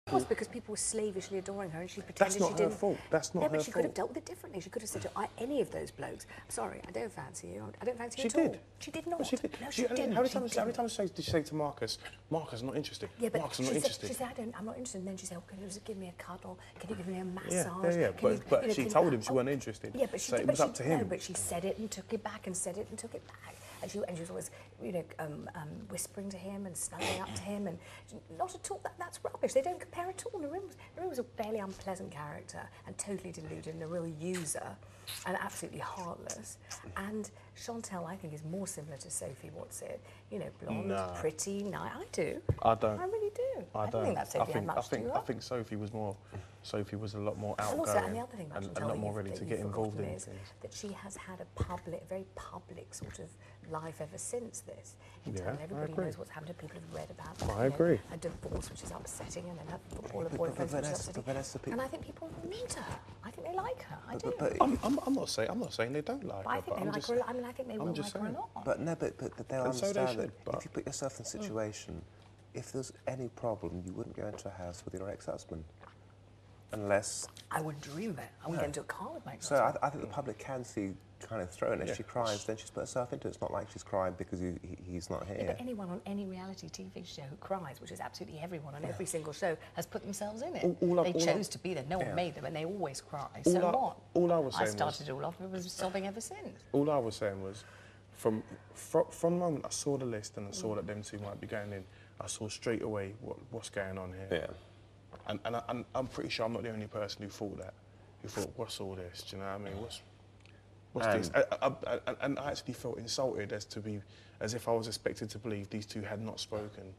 Of course, because people were slavishly adoring her and she pretended she didn't. That's not her fault. That's not her fault. No, but she could have dealt with it differently. She could have said to any of those blokes, I'm sorry, I don't fancy you. I don't fancy you at all. She did not. Well, she did. No, she didn't. How many times did she say to Marcus, Marcus, I'm not interested? Yeah, but Marcus, I'm not interested. She said, I'm not interested. And then she said, can you just give me a cuddle? Can you give me a massage? Yeah. But she told him she wasn't interested. Yeah, but it was up to him. No, but she said it and took it back and said it and took it back. And she was always, whispering to him and snuggling up to him, and not at all. That's rubbish. They don't compare at all. Narine was a fairly unpleasant character and totally deluded and a real user, and absolutely heartless. And Chantal, I think, is more similar to Sophie What's-It. Blonde, pretty, nice. I do. I don't. I really do. I don't think that Sophie had much to do. I think Sophie was a lot more outgoing. And also, and the other thing about Chantal, a lot more ready to get involved in things. That she has had a very public sort of life ever since this. Everybody knows what's happened. People have read about that. I agree. A divorce, which is upsetting, and then her footballer boyfriend, which is upsetting. And I think people are mean to her. I think they like her. I do. I'm not saying they don't like her. I think they like her. I mean, I think they will like her a lot. But they'll understand that if you put yourself in a situation, if there's any problem, you wouldn't go into a house with your ex-husband. Unless... I wouldn't dream of it. I wouldn't get into a car with my ex-husband. So I think the public can see kind of through it. And if she cries, then she's put herself into it. It's not like she's crying because he's not here. Yeah, but anyone on any reality TV show who cries, which is absolutely everyone on every single show, has put themselves in it. They chose to be there. No one made them, and they always cry. So what? All I was saying I started it all off. It was sobbing ever since. All I was saying was, from the moment I saw the list and I saw that them two might be going in, I saw straight away what's going on here. Yeah. And I'm pretty sure I'm not the only person who thought that. Who thought, what's all this? Do you know what I mean? What's this? And I actually felt insulted as if I was expected to believe these two had not spoken,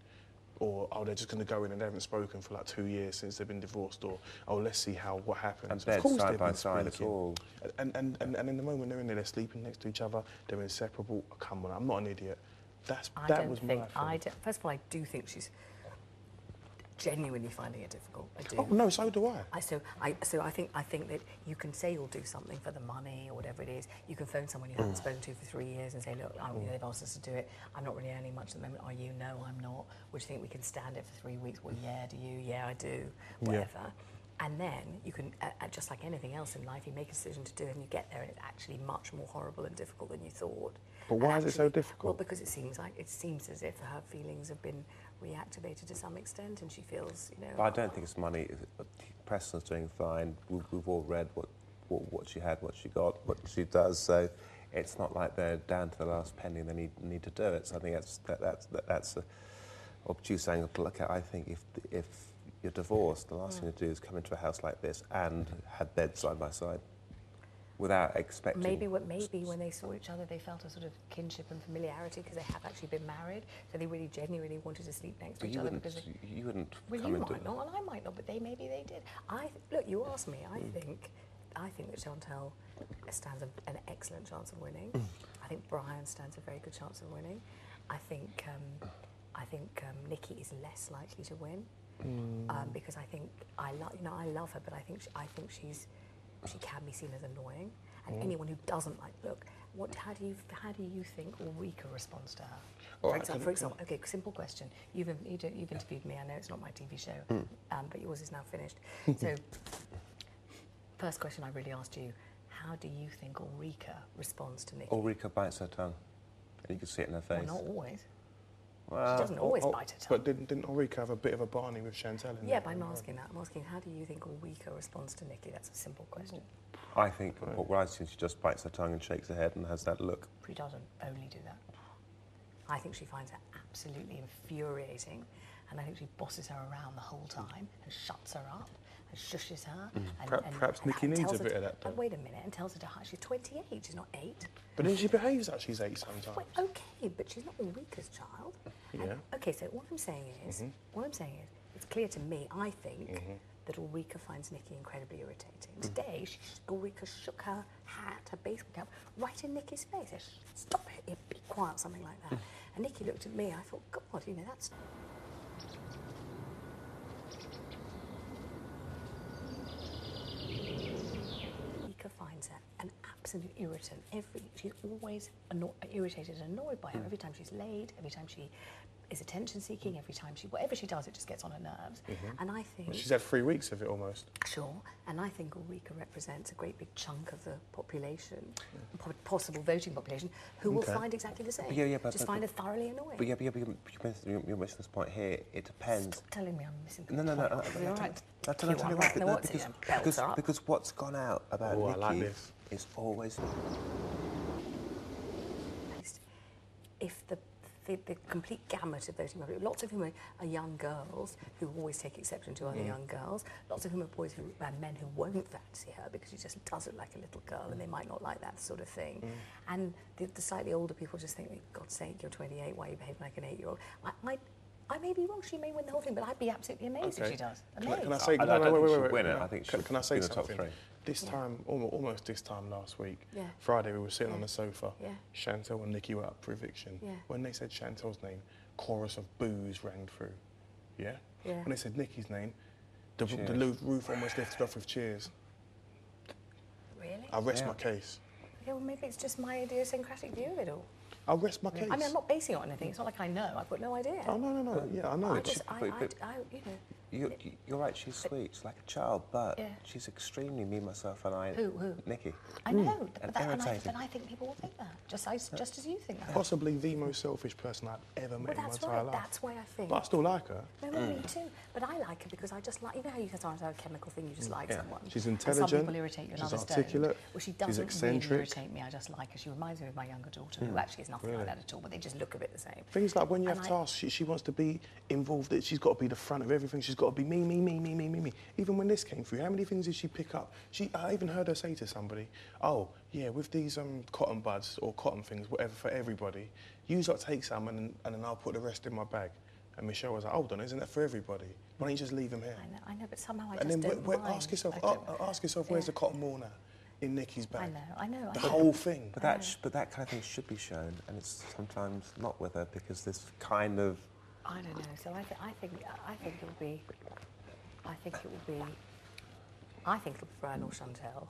or they're just going to go in and they haven't spoken for like 2 years since they've been divorced, or let's see what happens. And of course side by side at all. And in the moment they're in there, they're sleeping next to each other, they're inseparable. Oh, come on, I'm not an idiot. That was my thing. First of all, I do think she's genuinely finding it difficult. I do. Oh no, so do I. So I think that you can say you'll do something for the money or whatever it is. You can phone someone you haven't spoken to for 3 years and say, look, they've asked us to do it. I'm not really earning much at the moment. Are you? No, I'm not. Would you think we can stand it for 3 weeks? Well, yeah. Do you? Yeah, I do. Whatever. Yeah. And then you can, just like anything else in life, you make a decision to do it and you get there and it's actually much more horrible and difficult than you thought. But why is it so difficult? Well, because it seems as if her feelings have been reactivated to some extent and she feels, But I don't think it's money. Preston's doing fine. We've all read what she had, what she got, what she does. So it's not like they're down to the last penny and they need to do it. So I think that's a obtuse angle to look at. I think if you're divorced, the last thing to do is come into a house like this and have beds side by side without expecting... Maybe when they saw each other, they felt a sort of kinship and familiarity because they have actually been married, so they really genuinely wanted to sleep next to each other. Because you wouldn't well, come you into... might not, and I might not, but maybe they did. Look, you asked me, I think that Chantal stands an excellent chance of winning. I think Brian stands a very good chance of winning. I think Nikki is less likely to win. Because I think I love her, but I think she can be seen as annoying, and anyone who doesn't how do you think Ulrika responds to her? For example, okay, simple question. You've interviewed me. I know it's not my TV show, but yours is now finished. So, first question I really asked you: how do you think Ulrika responds to Nikki? Ulrika bites her tongue, and you can see it in her face. Well, not always. Well, she doesn't always bite her tongue. But didn't Ulrika have a bit of a Barney with Chantal in Yeah, but I'm asking that. I'm asking, how do you think Ulrika responds to Nikki? That's a simple question. I think what I see, she just bites her tongue and shakes her head and has that look. She doesn't only do that. I think she finds it absolutely infuriating, and I think she bosses her around the whole time and shuts her up and shushes her. Perhaps Nikki needs a bit of that, though. Wait a minute, and tells her to hush. She's 28, she's not 8. But then she behaves like she's 8 sometimes. Wait, okay, but she's not Ulrika's child. Yeah. And, okay, so what I'm saying is, it's clear to me, I think, that Ulrika finds Nikki incredibly irritating. Today, Ulrika shook her hat, her baseball cap, right in Nikki's face. Said, stop it, be quiet, something like that. And Nikki looked at me, I thought, God, that's... Ulrika finds her an absolute irritant. She's always irritated and annoyed by her. Every time she's late, every time she is attention-seeking every time whatever she does, it just gets on her nerves. And I think... She's had 3 weeks of it almost. Sure, and I think Ulrika represents a great big chunk of the population, possible voting population, who will find exactly the same. Just find her thoroughly annoying. But you're missing this point here. It depends. Stop telling me I'm missing the No. Because what's gone out about Nikki I like this. is always... If the complete gamut of voting public, lots of whom are young girls who always take exception to other young girls, lots of whom are men who won't fancy her because she just does look like a little girl and they might not like that sort of thing. And the slightly older people just think, God's sake, you're 28, why are you behaving like an 8-year-old? I may be wrong, she may win the whole thing, but I'd be absolutely amazed if she does. Can I say... I don't think she'll win it. No. I think she'll Can I say be in the top something? 3. This time, almost this time last week, Yeah. Friday, we were sitting on the sofa. Yeah. Chantel and Nikki were up for eviction. Yeah. When they said Chantel's name, chorus of boos rang through. Yeah? Yeah. When they said Nikki's name, the Cheers. roof almost lifted off with cheers. Really? I rest my case. Okay, well, maybe it's just my idiosyncratic view of it all. I'll rest my case. I mean, I'm not basing it on anything. It's not like I know. I've got no idea. Oh, no. Yeah, I know. You're right, she's sweet. She's like a child, but Yeah. she's extremely me, myself, and I. Who? Nikki. I know, And but irritating. I think people will think that, just as you think that. Possibly the most selfish person I've ever met Well, in my that's entire right. life. That's why I think. But I still like her. No, well, me too. But I like her because I just like... You know how you sometimes have a chemical thing, you just like someone? She's And intelligent, some people irritate you and she's others articulate, don't. Well, she she's doesn't eccentric. really irritate me. I just like her. She reminds me of my younger daughter, who actually is nothing like that at all, but they just look a bit the same. Things like when you have And tasks, she wants to be involved. She's got to be the front of everything. She's got to be me. Even when this came through, how many things did she pick up? I even heard her say to somebody, "Oh, yeah, with these cotton buds or cotton things, whatever, for everybody, you lot take some and then I'll put the rest in my bag." And Michelle was like, "Hold on, isn't that for everybody? Why don't you just leave them here?" I know, but somehow I And just then don't mind. ask yourself, Yeah. where's the cotton wool now in Nikki's bag? I know. The whole thing. But that kind of thing should be shown, and it's sometimes not with her because this kind of... I don't know. So I think it will be Brian or Chantel.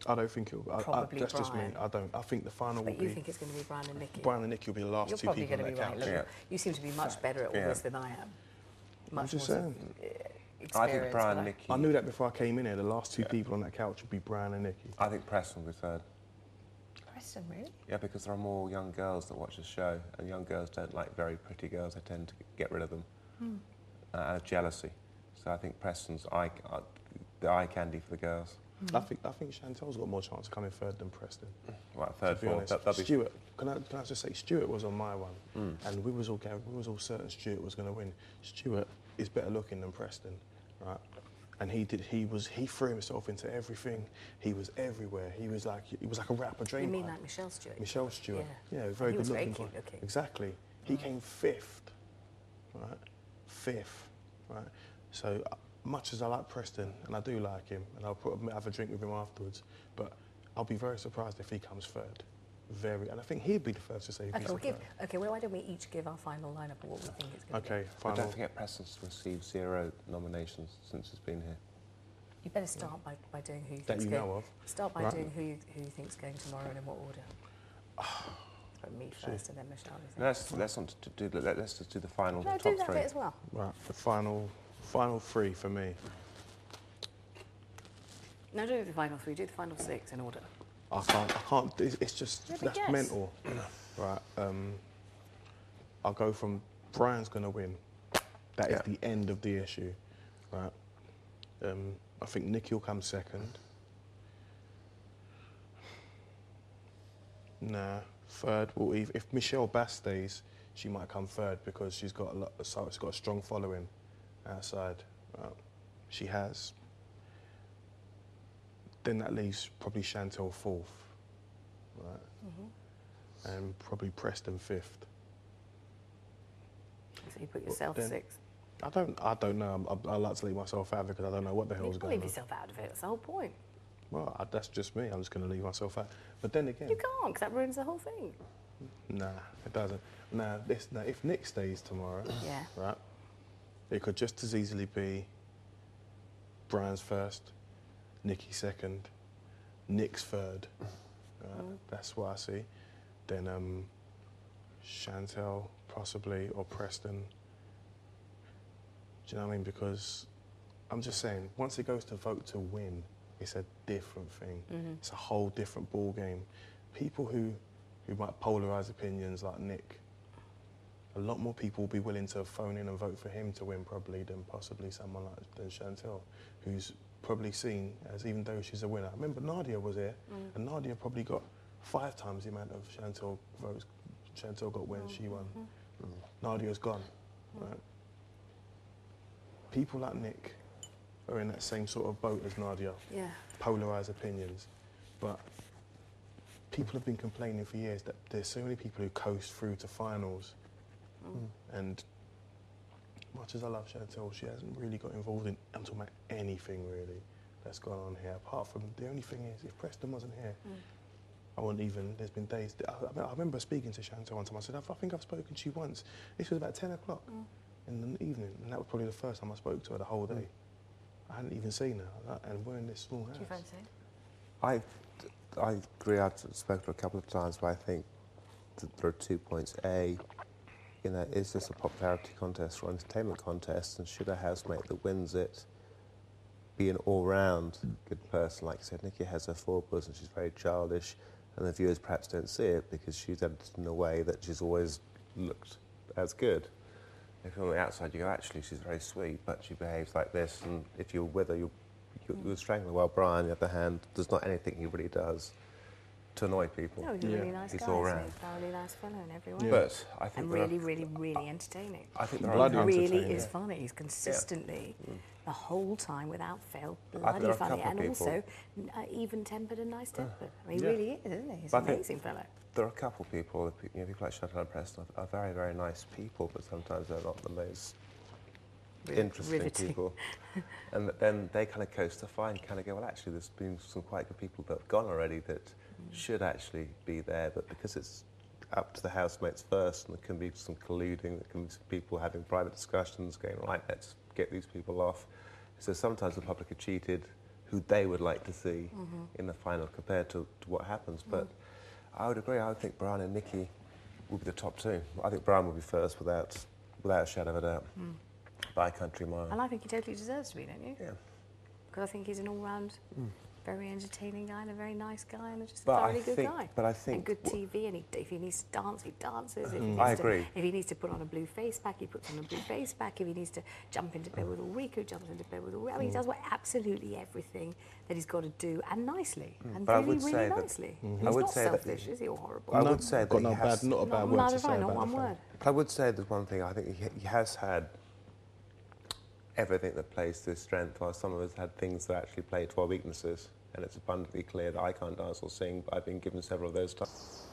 I don't think it'll. Probably that's just me. Brian. I don't. I think the final will But be. you think it's going to be Brian and Nikki? Brian and Nikki will be the last You're two probably people going on to that be couch. right. Look, you seem to be much better at all this than I am. Much just more saying. experienced. I think Brian but and Nikki... I knew that before I came in here. The last two people on that couch would be Brian and Nikki. I think Preston will be third. Preston, really? Yeah, because there are more young girls that watch the show, and young girls don't like very pretty girls. They tend to get rid of them out of jealousy. So I think Preston's the eye candy for the girls. I think Chantel's got more chance of coming third than Preston. Right, third, To be fourth. honest. That'll be... Stuart, can I just say, Stuart was on my one, and we was all certain Stuart was going to win. Stuart is better looking than Preston, right? And he threw himself into everything. He was everywhere. He was like a rapper dream. You mean like Michelle Stewart? Michelle Stewart. Yeah. Yeah, very He good was very looking. cute looking. Exactly. He came fifth, right? Fifth, right? So much as I like Preston, and I do like him, and I'll have a drink with him afterwards, but I'll be very surprised if he comes third. And I think he'd be the first to say if he's third. Well, why don't we each give our final lineup of what we think it's going to be? Okay, But final. don't forget Preston's received 0 nominations since he's been here. You better start by doing who you That think's you going. know of. Start by Right. doing who you think's going tomorrow and in what order. But me first and then Michelle. you think? Let's just do the final No, top do that 3. bit as well. Right, the final 3 for me. No, do the final 3. Do the final 6 in order. I can't. It's just Yeah, but that's guess. mental, right? I'll go from Brian's going to win. That is the end of the issue, right? I think Nikki will come second. Nah, third. Well, if Michelle Bass stays, she might come third because she's got she's got a strong following outside. She has. Then that leaves probably Chantel fourth, right? And probably Preston fifth. So you put yourself then- 6th. I don't know. I like to leave myself out of it because I don't know what the You hell's can't going leave on. yourself out of it. That's the whole point. Well, that's just me. I'm just going to leave myself out. But then again, You can't, because that ruins the whole thing. nah, it doesn't. Now, if Nick stays tomorrow, Yeah. right, it could just as easily be Brian's first, Nikki second, Nick's third. That's what I see. Then Chantel, possibly, or Preston. Do you know what I mean? Because I'm just saying, once it goes to vote to win, it's a different thing. It's a whole different ball game. People who might polarise opinions like Nick, a lot more people will be willing to phone in and vote for him to win probably than possibly someone than Chantel, who's probably seen as, even though she's a winner. I remember Nadia was here, and Nadia probably got 5 times the amount of Chantel votes Chantel got when she won. Nadia's gone. Right? People like Nick are in that same sort of boat as Nadia. Yeah. Polarised opinions. But people have been complaining for years that there's so many people who coast through to finals. And much as I love Chantel, she hasn't really got involved in, I'm talking about anything really that's gone on here. Apart from, the only thing is, if Preston wasn't here, I wouldn't even, there's been days, I remember speaking to Chantel one time. I said, I think I've spoken to you once. This was about 10 o'clock in the evening, and that was probably the first time I spoke to her the whole day. I hadn't even seen her, and we're in this small house. Do you fancy? I agree. I've spoken to her a couple of times, but I think that there are 2 points. A, you know, is this a popularity contest or entertainment contest? And should a housemate that wins it be an all-round good person? Like I said, Nikki has her foibles and she's very childish, and the viewers perhaps don't see it because she's edited in a way that she's always looked as good. If you're on the outside, you go, actually, she's very sweet, but she behaves like this, and if you're with her, you'll strangle her. Well, Brian, on the other hand, there's not anything he really does to annoy people. No, he's a really nice He's guy. all He's round. a thoroughly nice fellow in every way. Yeah. But I think And there really, are, really, really entertaining. I think there Bloody are a couple, Really entertaining. is funny. He's consistently, the whole time, without fail, there bloody are a funny. couple And people- also, even-tempered and nice-tempered. I mean, he Yeah. really is, isn't he? He's But I an think- amazing fellow. there are a couple people, you know, people like Chantal and Preston are very, very nice people, but sometimes they're not the most interesting Riveting. people. And then they kind of coast to fine, kind of go, well, actually, there's been some quite good people that have gone already that should actually be there, but because it's up to the housemates first, and there can be some colluding, there can be some people having private discussions, going, right, let's get these people off. So sometimes the public are cheated who they would like to see in the final compared to what happens. But I would agree, I would think Brian and Nikki would be the top 2. I think Brian would be first without a shadow of a doubt. By a country mile. And I think he totally deserves to be, don't you? Yeah. Because I think he's an all-round, very entertaining guy and a very nice guy and just a But I thoroughly good think- guy. but I think And good what- TV, and if he needs to dance, he dances. If he needs I to, agree. If he needs to put on a blue face pack, he puts on a blue face pack. If he needs to jump into bed with Ulrika, he jumps into bed with Ulrika. I mean, he does absolutely everything that he's got to do, and nicely, and But I really, would really say that- nicely. I He's would not say that- selfish, is he, or horrible? I would say that got he no has, bad, not a bad word Neither to have say I, about not the one film. word. I would say there's one thing, I think he has had everything that plays to his strength, while some of us had things that actually play to our weaknesses. And it's abundantly clear that I can't dance or sing, but I've been given several of those times.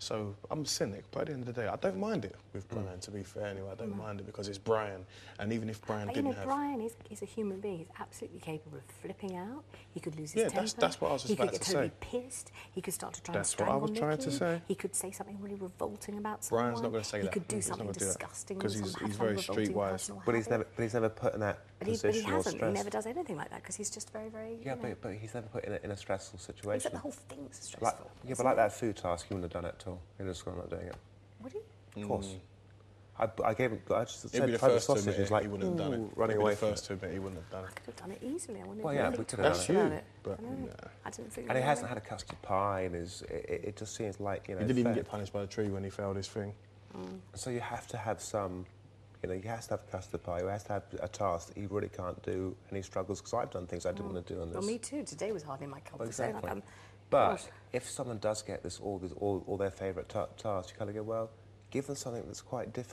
So I'm a cynic, but at the end of the day, I don't mind it with Brian, to be fair anyway. I don't mind it because it's Brian. And even if Brian But you know, didn't have... Brian is a human being. He's absolutely capable of flipping out. He could lose his Yeah, temper. that's what I was just He could about get to totally say. pissed. He could start to try That's and what I strangle was trying to Nikki. say. He could say something really revolting about someone. Brian's not going to say he that. He could do He's not something gonna do that. disgusting. 'Cause with he's some very revolting streetwise. personal But he's habit. never put in that But he position or hasn't. He stress. never does anything like that because he's just very, very. Yeah, you know, but he's never put in a stressful situation. except the whole thing's stressful. Like, yeah, isn't but like it? that food task, he wouldn't have done it at all. He'd have just gone not doing it. Would he? Of course. I gave him. I just He'd said be the try the first to sausage. admit He's it, like he wouldn't have done it. running He'd be away the from first it. to admit he wouldn't have done I it. could have done it easily. I wouldn't Well, have yeah, really we could have thought done it. about That's it. you, but I know. nah. I didn't think And he about hasn't it. had a custard pie, and it just seems like, you know. He didn't even fair. get punished by the tree when he failed his thing. So you have to have some, you know, he has to have custard pie. He has to have a task that he really can't do, and he struggles because I've done things I didn't want to do on this. Well, me too. Today was hardly my comfort zone. Exactly. Like, But gosh. if someone does get all their favourite tasks, you kind of go, well, give them something that's quite difficult.